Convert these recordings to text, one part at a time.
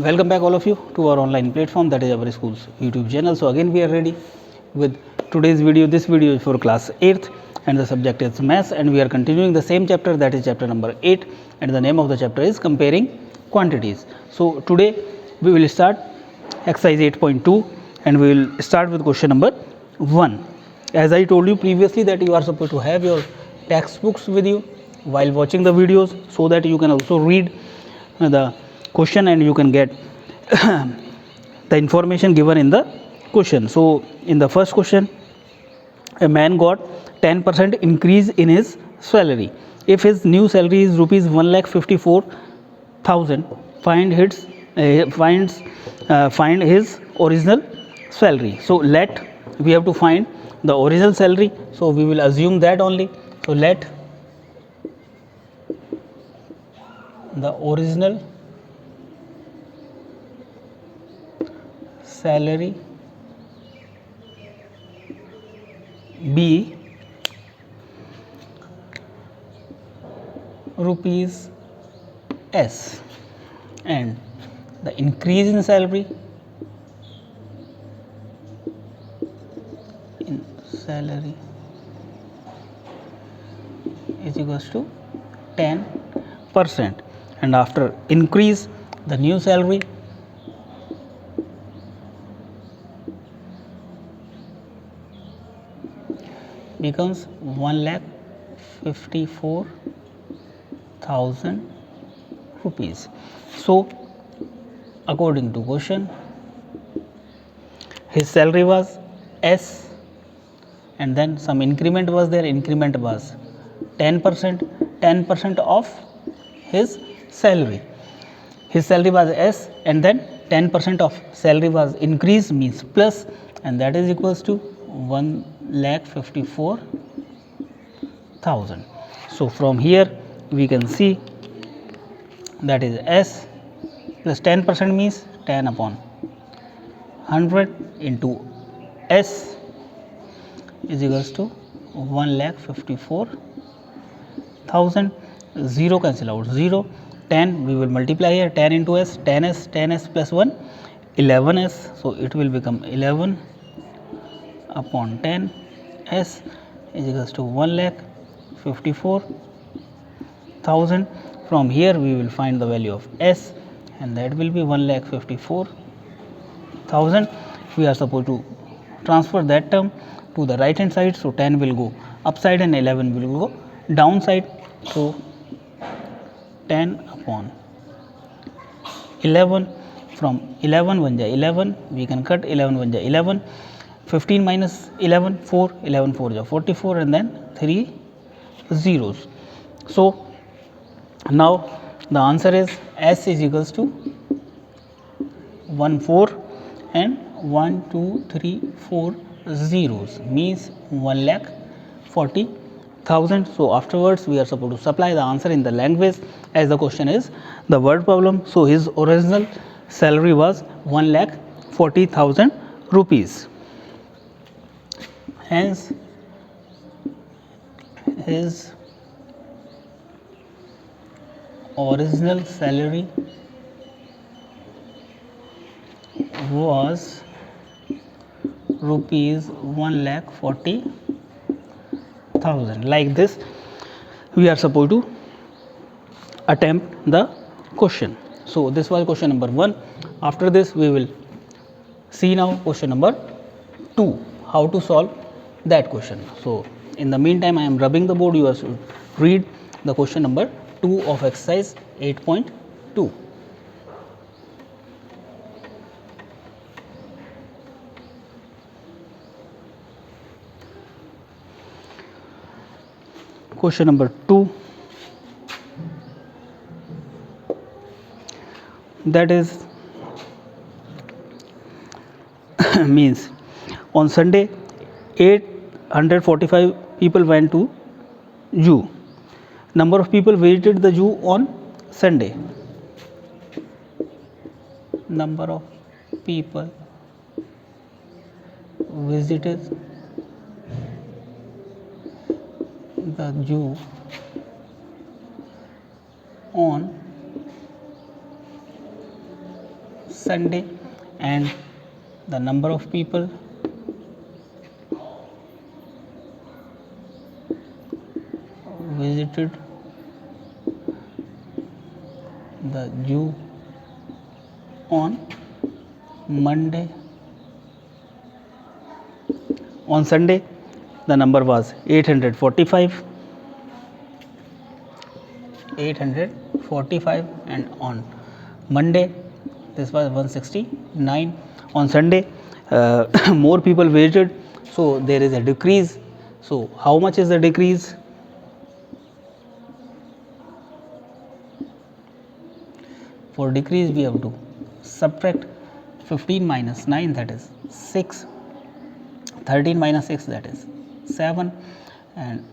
Welcome back all of you to our online platform, that is our school's YouTube channel. So again we are ready with today's video. This video is for class 8th and the subject is maths, and we are continuing the same chapter, that is chapter number 8, and the name of the chapter is comparing quantities. So today we will start exercise 8.2 and we will start with question number 1. As I told you previously that you are supposed to have your textbooks with you while watching the videos, so that you can also read the question and you can get the information given in the question. So in the first question, a man got 10% increase in his salary. If his new salary is rupees 1,54,000, find his original salary. So we have to find the original salary, so we will assume that only. So let the original salary be rupees S, and the increase in salary is equals to 10%, and after increase the new salary becomes 1,54,000 rupees. So according to question, his salary was S and then some increment was there. Increment was 10% of his salary. His salary was S and then 10% of salary was increase, means plus, and that is equals to 1,54,000. So from here we can see that is S plus 10% means 10 upon 100 into S is equals to 1,54,000. 0 cancel out, 0, 10 we will multiply here, 10 into S, 10S plus 1, 11S, so it will become 11 upon 10 S is equals to 1,54,000. From here we will find the value of S, and that will be 1,54,000. We are supposed to transfer that term to the right hand side, so 10 will go upside and 11 will go downside. So 10 upon 11, from 11 1 ja 11, we can cut 11 1 ja 11, 15 minus 11 4, 11 4 ja 44, and then 3 zeros. So now the answer is S is equals to 1 4 and 1 2 3 4 zeros, means 1,40,000. So afterwards we are supposed to supply the answer in the language, as the question is the word problem. So his original salary was 1,40,000 rupees. Hence his original salary was rupees 1,40,000. Like this we are supposed to attempt the question. So this was question number 1. After this we will see now question number 2, how to solve that question. So in the meantime I am rubbing the board. You should read the question number 2 of exercise 8.2. Question number 2, that is means on Sunday 845 people went to zoo. Number of people visited the zoo on Sunday. Number of people visited the zoo on Sunday, and the number of people visited the zoo on Monday. On Sunday, the number was 845, and on Monday, this was 169. On Sunday, more people visited, so there is a decrease. So, how much is the decrease? For decrease, we have to subtract 15 minus 9, that is 6, 13 minus 6, that is 7, and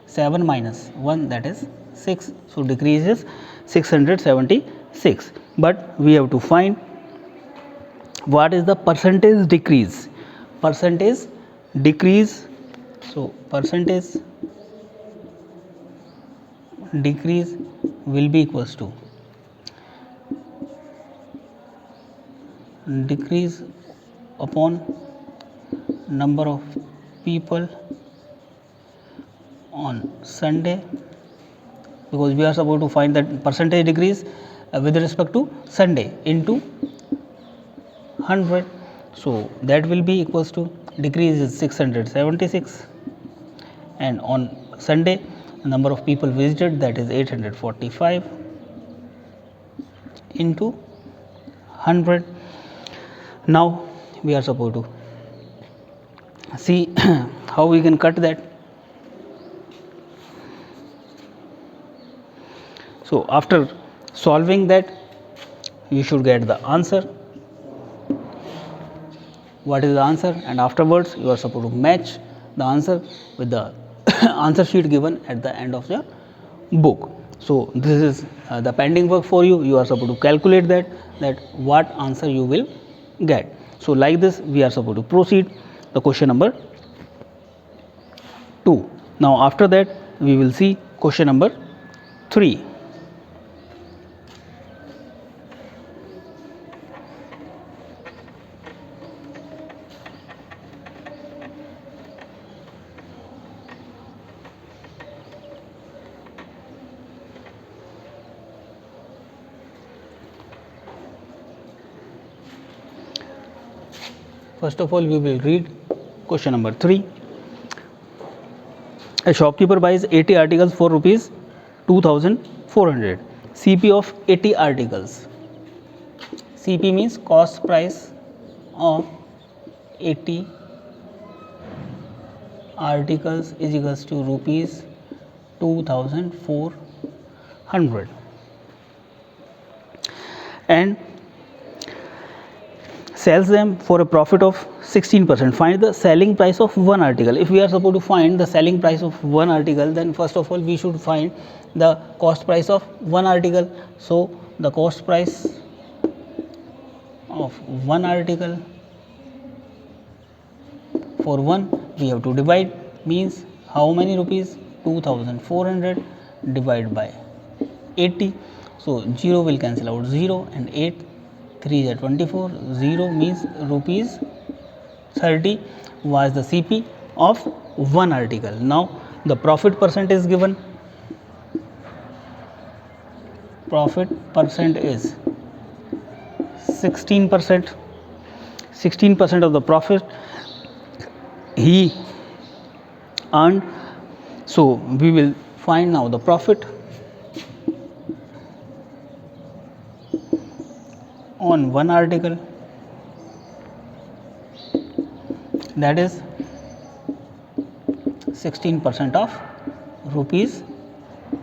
7 minus 1, that is 6. So, decrease is 676, but we have to find what is the percentage decrease. Percentage decrease. So, percentage decrease will be equals to decrease upon number of people on Sunday, because we are supposed to find that percentage decrease with respect to Sunday into 100. So, that will be equals to decrease is 676, and on Sunday number of people visited, that is 845 into 100. Now, we are supposed to see how we can cut that. So, after solving that, you should get the answer. What is the answer? And afterwards, you are supposed to match the answer with the answer sheet given at the end of your book. So, this is the pending work for you. You are supposed to calculate that what answer you will get. So, like this, we are supposed to proceed the question number 2. Now, after that, we will see question number 3. First of all, we will read question number 3. A shopkeeper buys 80 articles for rupees 2400. CP of 80 articles. CP means cost price of 80 articles is equals to rupees 2400, and sells them for a profit of 16%. Find the selling price of one article. If we are supposed to find the selling price of one article, then first of all we should find the cost price of one article. So, the cost price of one article for one, we have to divide, means how many rupees? 2400 divided by 80. So, 0 will cancel out 0, and 8 3 is 24, 0 means rupees 30 was the CP of one article. Now, the profit percent is given. Profit percent is 16%. 16% of the profit he earned. So, we will find now the profit on one article, that is 16% of rupees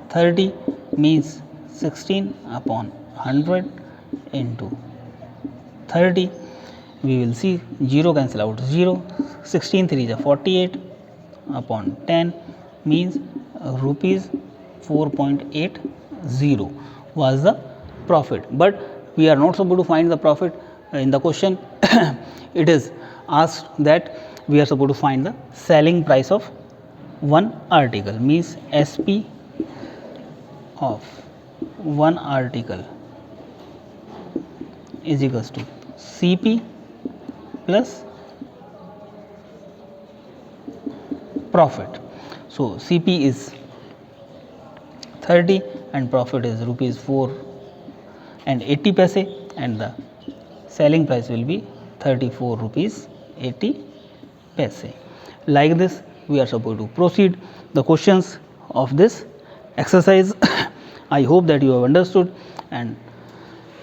30, means 16 upon 100 into 30. We will see 0 cancel out 0, 16 3 is 48 upon 10, means rupees 4.80 was the profit. But we are not supposed to find the profit in the question. It is asked that we are supposed to find the selling price of one article, means SP of one article is equals to CP plus profit. So CP is 30 and profit is rupees 4 and 80 paise, and the selling price will be 34 rupees 80 paise. Like this we are supposed to proceed the questions of this exercise. I hope that you have understood, and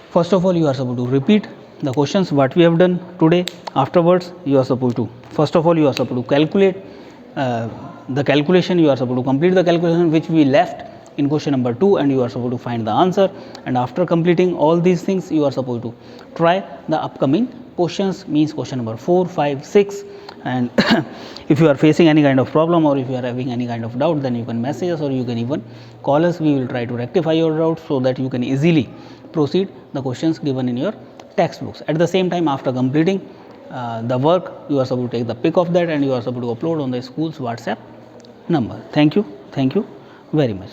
first of all you are supposed to repeat the questions what we have done today. Afterwards you are supposed to, first of all you are supposed to calculate the calculation, you are supposed to complete the calculation which we left in question number 2, and you are supposed to find the answer. And after completing all these things you are supposed to try the upcoming questions, means question number 4, 5, 6. And if you are facing any kind of problem, or if you are having any kind of doubt, then you can message us or you can even call us. We will try to rectify your doubt so that you can easily proceed the questions given in your textbooks. At the same time, after completing the work, you are supposed to take the pic of that and you are supposed to upload on the school's WhatsApp number. Thank you very much.